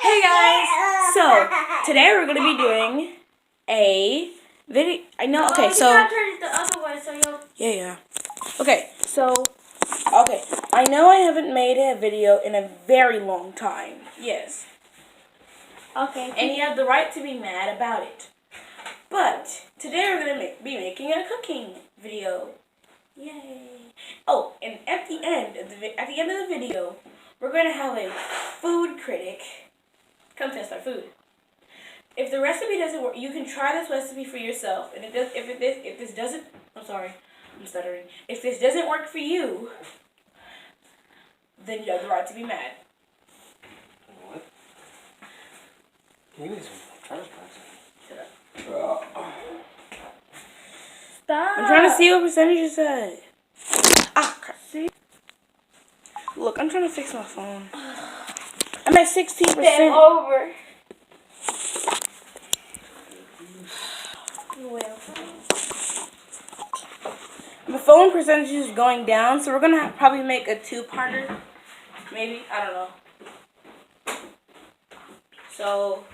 Hey guys! So, today we're going to be doing a video. I know, okay, so. You gotta turn it the other way so you'll. Yeah. Okay, so. Okay, I know I haven't made a video in a very long time. Yes. Okay. And you have the right to be mad about it. But, today we're going to be making a cooking video. Yay! Oh, and at the end of the video, we're going to have a food critic come test our food. If the recipe doesn't work, you can try this recipe for yourself. And if this doesn't, I'm sorry, I'm stuttering. If this doesn't work for you, then you have the right to be mad. What? Can you make some trash bags? Shut up. Stop. I'm trying to see what percentage you said. Ah, crap. See? Look, I'm trying to fix my phone. I'm at 16%. Game over. Well. My phone percentage is going down, so we're gonna probably make a two-parter. Maybe, I don't know. So,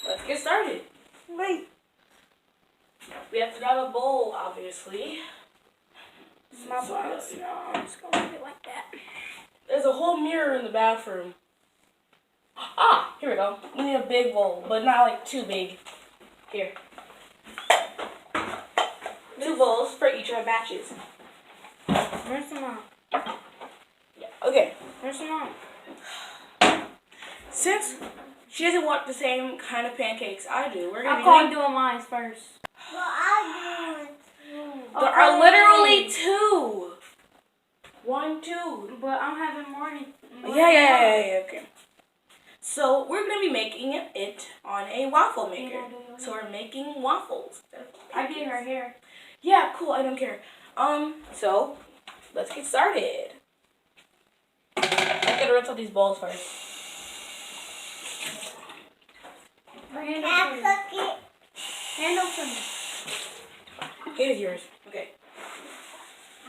let's get started. Wait. We have to grab a bowl, obviously. My boss. No, I'm just gonna leave it like that. There's a whole mirror in the bathroom. Ah, here we go. We need a big bowl, but not like too big. Here. 2 bowls for each of our batches. Where's the mom? Yeah. Okay. Where's the mom? Since she doesn't want the same kind of pancakes I do, we're I'm gonna be doing mine first. Well, I do it too. There are literally 2. 1, 2. But I'm having more. Yeah. Okay. So we're gonna be making it on a waffle maker. So we're making waffles. I did her hair. Yeah, cool. I don't care. So let's get started. I'm gonna rinse out these bowls first. Hand Can I over to me. cook it? Hand over to me. Here's yours. Okay.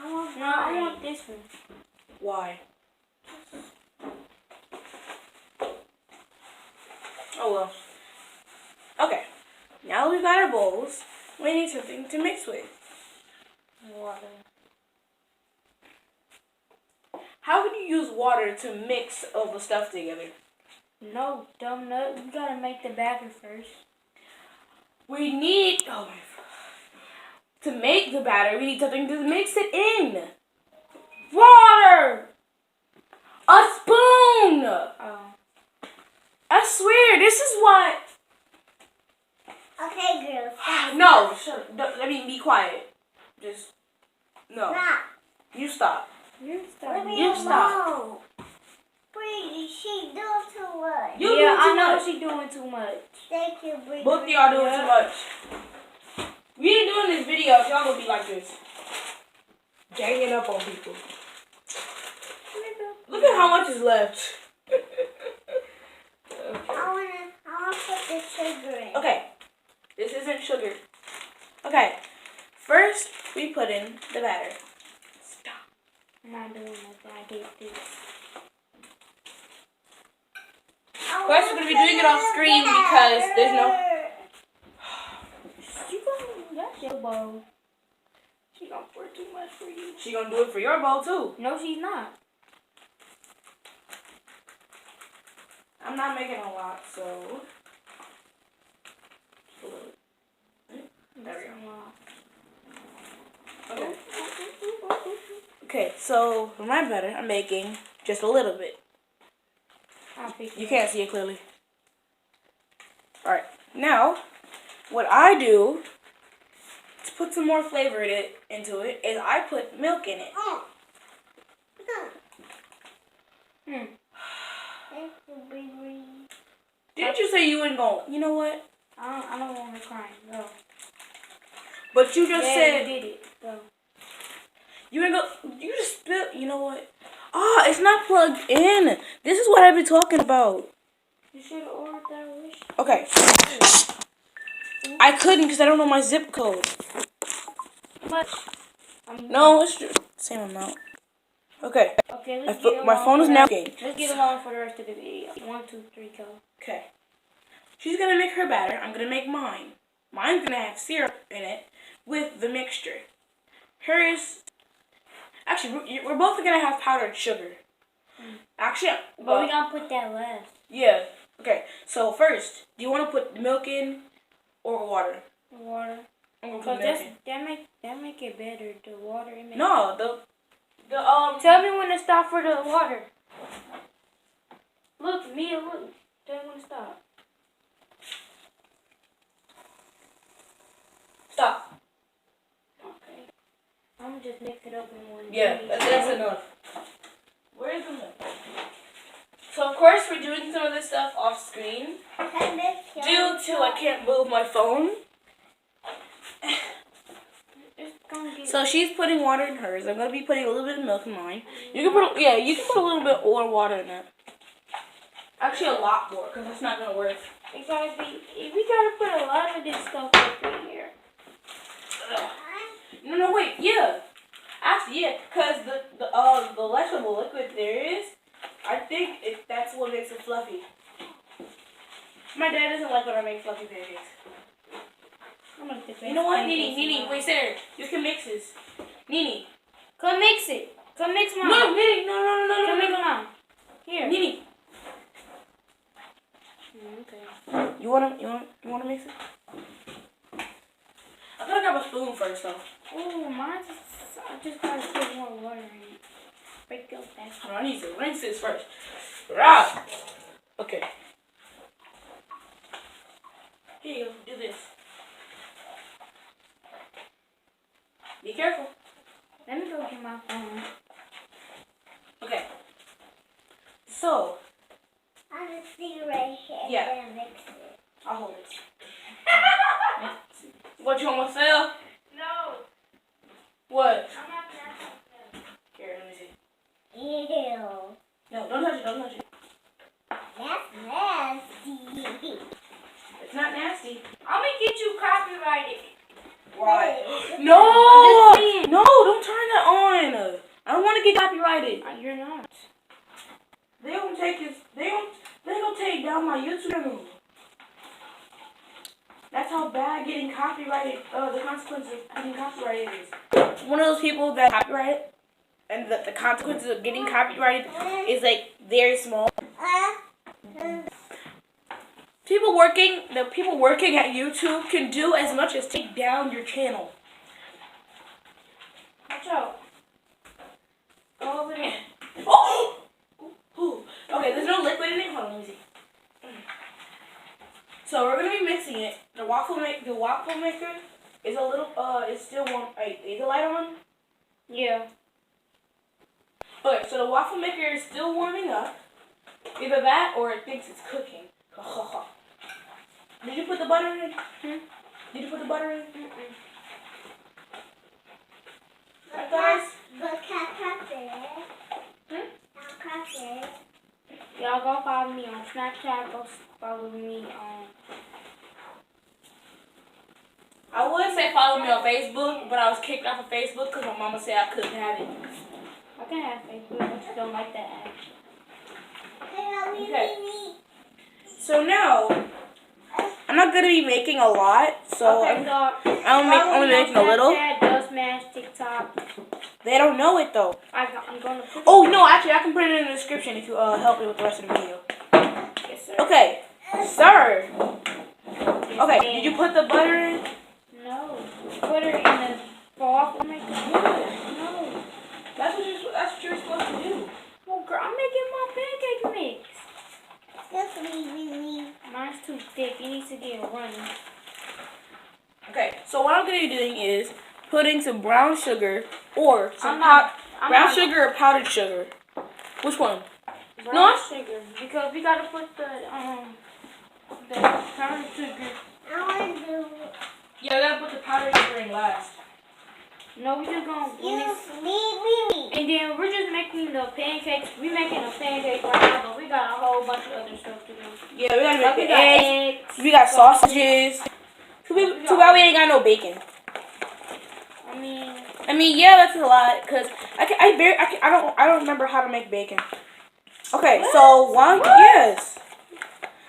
I want No, I want this one. Why? Oh well. Okay. Now that we've got our bowls, we need something to mix with. Water. How can you use water to mix all the stuff together? No, dumb nut. You gotta make the batter first. We need to make the batter. We need something to mix it in. Water. A spoon. Oh. I swear, this is what. Okay, girls. Stop. No, shut up. Let me be quiet. Just no. Stop. You stop. You Leave start. me You stop. alone. Bree, she doing too much. You Yeah, do too I know much. she doing too much. Thank you, Bree. Both of y'all doing Yeah. too much. We ain't doing this video if y'all gonna be like this. Ganging up on people. Look at how much is left. I wanna put the sugar in. Okay. This isn't sugar. Okay. First, we put in the batter. Stop. I'm not doing nothing. I did this. First, we're gonna be doing it off screen because there's no. You gonna, that's your bowl. She gonna pour too much for you. She gonna do it for your bowl too. No, she's not. I'm not making a lot, so. Just a little bit. There we go. Okay. Okay, so for my batter, I'm making just a little bit. I'll pick You can't see it clearly. Alright, now, what I do to put some more flavor into it is I put milk in it. Thank you, Bree. Didn't you say you wouldn't go? You know what? I don't want her crying. No. But you just Yeah, said you did it. Go. you ain't go. You just spilled. You know what? Ah, it's not plugged in. This is what I've been talking about. You should have ordered that wish. Okay. I couldn't because I don't know my zip code. Much. No, it's just same amount. Okay. Okay, let's get My along phone is for now the- getting. Let's get along for the rest of the video. 1, 2, 3, go. Okay. She's gonna make her batter. I'm gonna make mine. Mine's gonna have syrup in it with the mixture. Hers. Actually, we're both gonna have powdered sugar. Actually, But we gotta put that last. yeah. Okay. So first, do you want to put milk in or water? Water. I'm gonna Cause put milk in. that make it better. The water. It make No, the Tell me when to stop for the water. Look, Mia, look. Tell me when to stop. Stop. Okay. I'm gonna just mix it up in one. Yeah, that's enough. Where is the milk? So of course we're doing some of this stuff off screen due to I can't move my phone. It's gonna get. So she's putting water in hers. I'm gonna be putting a little bit of milk in mine. You can put you can put a little bit more water in that. Actually, a lot more because it's not gonna work. It gotta be. We gotta put a lot of this stuff up in here. No, wait, yeah. Actually, yeah, because the less of the liquid there is, I think that's what makes it fluffy. My dad doesn't like when I make fluffy pancakes. I'm gonna put You know what, Nini, pancakes wait, Sarah, you can mix this. Nini. Come mix it. Come mix mine. No, Nini, no. Come mix mine. Here. Nini. Okay. You wanna mix it? I gotta grab a spoon first, though. Oh, I just gotta put more water in it. Break up that. Oh, I need to rinse this first. Right. Okay. Here you go. Do this. Be careful. Let me go get my phone. Okay. So, I'm gonna see right here. Yeah. And mix it. I'll hold it. What, you want to sell? No, What? I'm not gonna. Here, let me see. Ew. No, don't touch it, don't touch it. That's nasty. It's not nasty. I'm gonna get you copyrighted. Why? Wait. No! I'm just saying. No, don't turn that on. I don't want to get copyrighted. You're not. They gonna take this. They gonna take down my YouTube channel. That's how bad getting copyrighted. The consequences of getting copyrighted is. One of those people that copyrighted, and the consequences of getting copyrighted is like very small. The people working at YouTube can do as much as take down your channel. Watch out. Go over there. Oh! Ooh. Okay, there's no liquid in it. Hold on, let me see. So we're gonna be mixing it. The waffle maker is a little is still warm. Is the light on? Yeah. Okay, so the waffle maker is still warming up. Either that or it thinks it's cooking. Did you put the butter in? Did you put the butter in? Guys? But can I crack it? I'll crack it. Y'all go follow me on Snapchat. Go follow me on. I would say follow me on Facebook, but I was kicked off of Facebook because my mama said I couldn't have it. I can have Facebook, but you don't like that app. Okay. So now, I'm not gonna be making a lot, so Okay, so I'm only making a little. Snapchat, Dust Smash, TikTok. They don't know it though. I'm gonna put Oh no, actually I can put it in the description if you help me with the rest of the video. Yes, sir. Okay, sir. Yes, Okay, ma'am. did you put the butter in? No. Put her in the waffle maker. Yeah. No. That's what you're supposed to do. Well, girl, I'm making my pancake mix. Just me. Mine's too thick. It needs to get running. Okay, so what I'm gonna be doing is putting some brown sugar or some I'm brown not- sugar or powdered sugar. Which one? Brown No. sugar, because we gotta put the powdered sugar. I want to do. Yeah, I gotta put the powdered sugar in last. No, we just gonna mix. Excuse me. And then we're just making the pancakes. We making a pancake right now, but we got a whole bunch of other stuff to do. Yeah, we gotta Like make we the got eggs. eggs. We got sausages. Too bad we ain't got no bacon. I mean, I mean, yeah, that's a lot, cause I don't remember how to make bacon. Okay, so yes.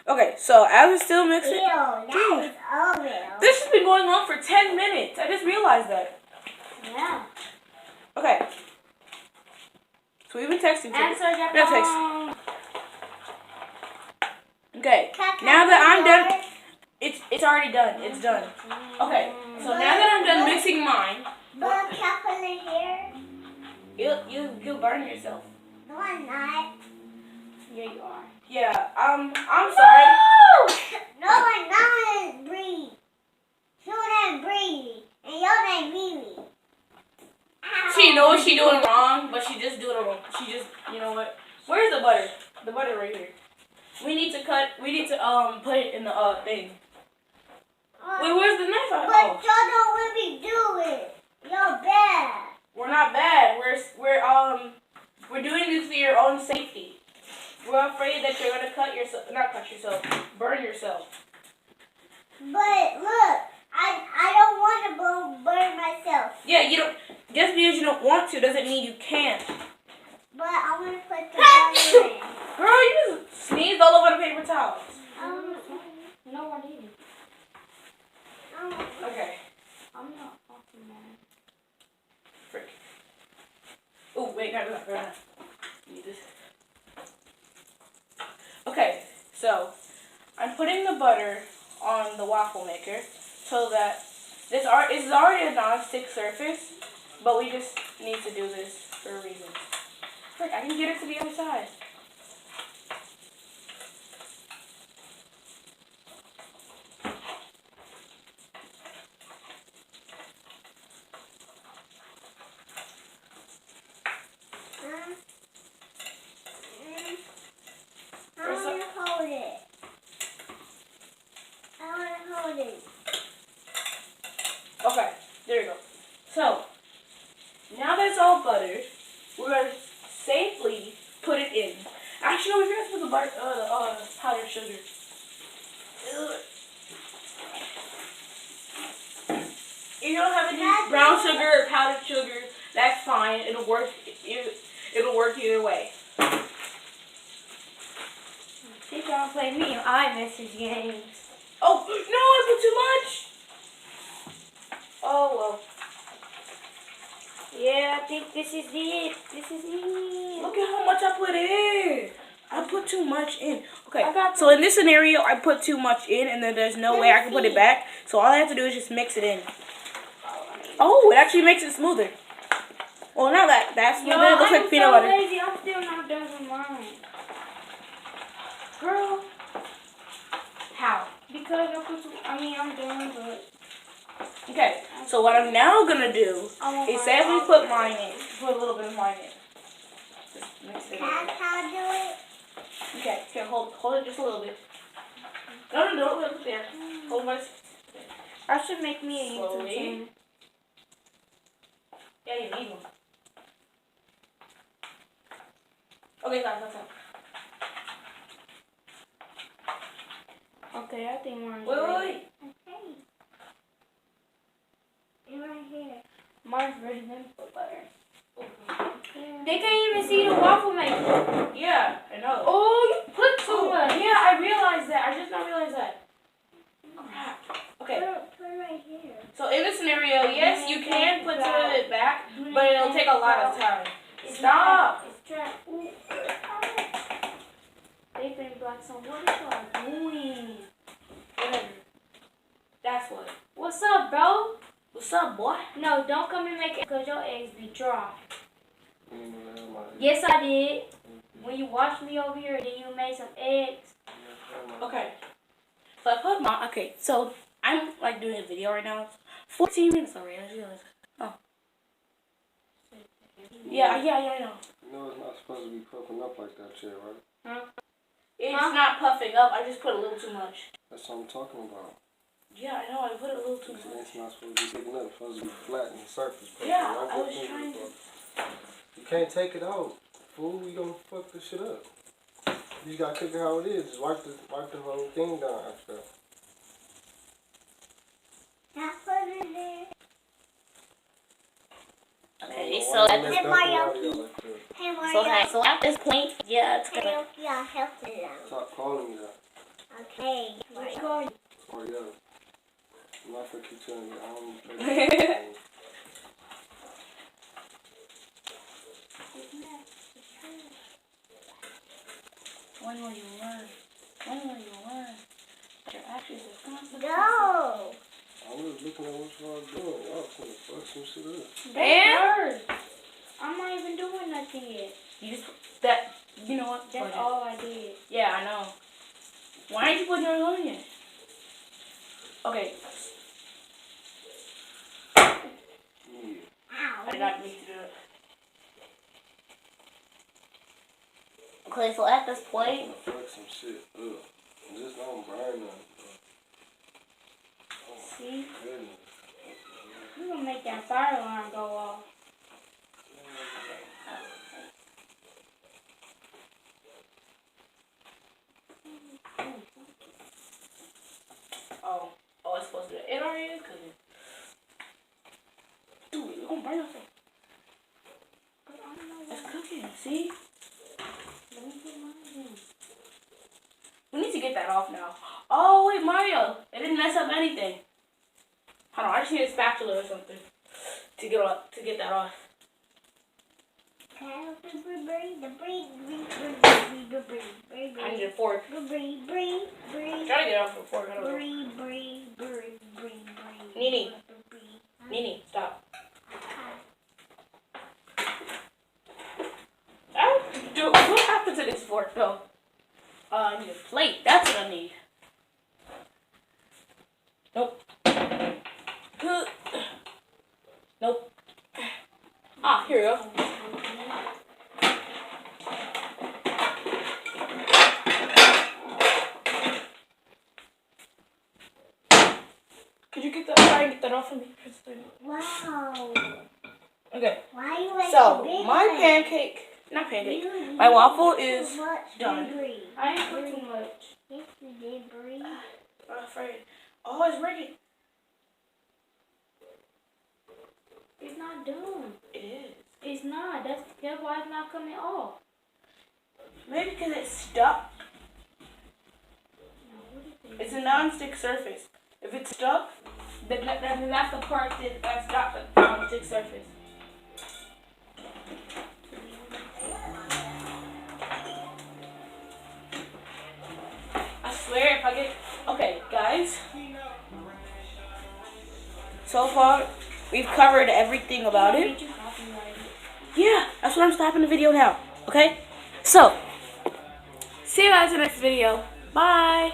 Okay, so as it's still mixing, Ew, that is oatmeal. this has been going on for 10 minutes. I just realized that. Yeah. Okay. So we've been texting. Answer your We're texting. phone. Okay. Now that I'm done, it's already done. It's done. Okay. So now that I'm done mixing mine, But chocolate here? you'll burn yourself. No, I'm not. Yeah, you are. Yeah. I'm sorry. No, I'm not. Bree. Your name Bree. And your name Mimi. She knows she doing wrong, but she just doing it wrong. She just, you know what? Where's the butter? The butter right here. We need to put it in the thing. Wait, where's the knife? But y'all don't let me do it. You're bad. We're not bad. We're doing this for your own safety. We're afraid that you're gonna burn yourself. But look, I don't want to burn myself. Yeah, you don't. Just because you don't want to doesn't mean you can't. But I want to put the butter in. Girl, you just sneezed all over the paper towels. No, I didn't. Okay. I'm not fucking mad. Frick. Oh wait, no. Need this. Okay, so I'm putting the butter on the waffle maker so that this is already a non-stick surface, but we just need to do this for a reason. Frick, I can get it to the other side. I want to hold it. I want to hold it. Okay, there you go. So, now that it's all buttered, we're going to safely put it in. Actually, no, we forgot to put the powdered sugar. Ugh. If you don't have any brown sugar or powdered sugar, that's fine. It'll work either way. She trying to play me in iMessage games. Oh, no, I put too much. Oh, well. Yeah, I think this is it. This is it. Look at how much I put in. I put too much in. Okay, I got so in this scenario, I put too much in, and then there's no way I can put it back. So all I have to do is just mix it in. Oh, it actually makes it smoother. Well, not that's smoother. It looks like peanut butter. Lazy. I'm still not done with mine. Girl. How? Because I'm done, but Okay, so what I'm now gonna do is say we put mine in. Put a little bit of mine in. Just mix it in. That's how I do it. Okay, here, hold it just a little bit. No, don't put it there. Hold my. I should make me a YouTube Slowly. channel. Yeah, you need one. Okay, stop. Okay, I think mine's Wait. Okay. It's right here. Mine's ready to put butter. Okay. They can't even see the waffle maker. Yeah, I know. Oh, you put too much. Yeah, I realized that. I just not realized that. Crap. Okay, Put it right here. so in this scenario, yes, you can put it back, but it'll take a lot of time. Stop. It's trapped. Ooh. They think like some. What are y'all doing? Whatever. That's what. What's up, bro? What's up, boy? No, don't come and make it because your eggs be dry. Mm, Yes, I did. When you watched me over here, then you made some eggs. Okay. So I put my. Okay, so I'm like doing a video right now. 14 minutes already. I just realized. Oh. Yeah, I know. You know it's not supposed to be puffing up like that shit, right? Huh? It's Huh? not puffing up. I just put a little too much. That's what I'm talking about. Yeah, I know. I put a little too much. It's not supposed to be picking up. It's supposed to be flat in the surface. Yeah, Right I was there. trying to. You can't take it out, fool. You gonna fuck this shit up. You just gotta cook it how it is. Just wipe the whole thing down after. Now put it there. so at this Hey, Mario. Like that? Hey, Mario. so okay, so at this point, yeah, it's gonna. Yeah, help me out. Stop calling me that. Okay. Mario. Oh yeah. I'm not gonna keep telling you. I don't play that. When will you learn? When will you learn? Your actions are consequences. Go. I was looking at what y'all doing. Y'all trying to fuck some shit up. And I'm not even doing nothing yet. You just that. You know what? That's Fuck it. all I did. Yeah, I know. Why aren't you putting yours on yet? Okay. Yeah. I did not mean to do it. Okay, so at this I'm point, gonna fuck some shit up. Just don't burn nothing. See? Goodness. You're gonna make that fire alarm go off. oh, it's supposed to be. It already is cooking. Dude, you're gonna burn yourself. But I don't know It's what. cooking. See? Let me put mine in. We need to get that off now. Oh wait, Mario, it didn't mess up anything. Hold on, I just need a spatula or something to get that off. I need a fork. I'm trying to get it off with a fork. I don't know. Nini, stop. Oh, dude, what happened to this fork though? I need a plate. That's what I need. Nope. Nope. Ah, here we go. Could you try and get that off of me? Wow. Okay. Why you like So big my one? not pancake. You My waffle too is much done. debris. I ain't put too much. Yes, you did, Bree. I'm afraid. Oh, it's working. It's not done. It is. It's not. That's why it's not coming off. Maybe because it's stuck. No, what is it? It's a non-stick surface. If it's stuck, then that's the part that's not the non-stick surface. I swear if I get... Okay, guys. So far, we've covered everything about it. Did you copyright it? Yeah, that's why I'm stopping the video now. Okay? So, see you guys in the next video. Bye.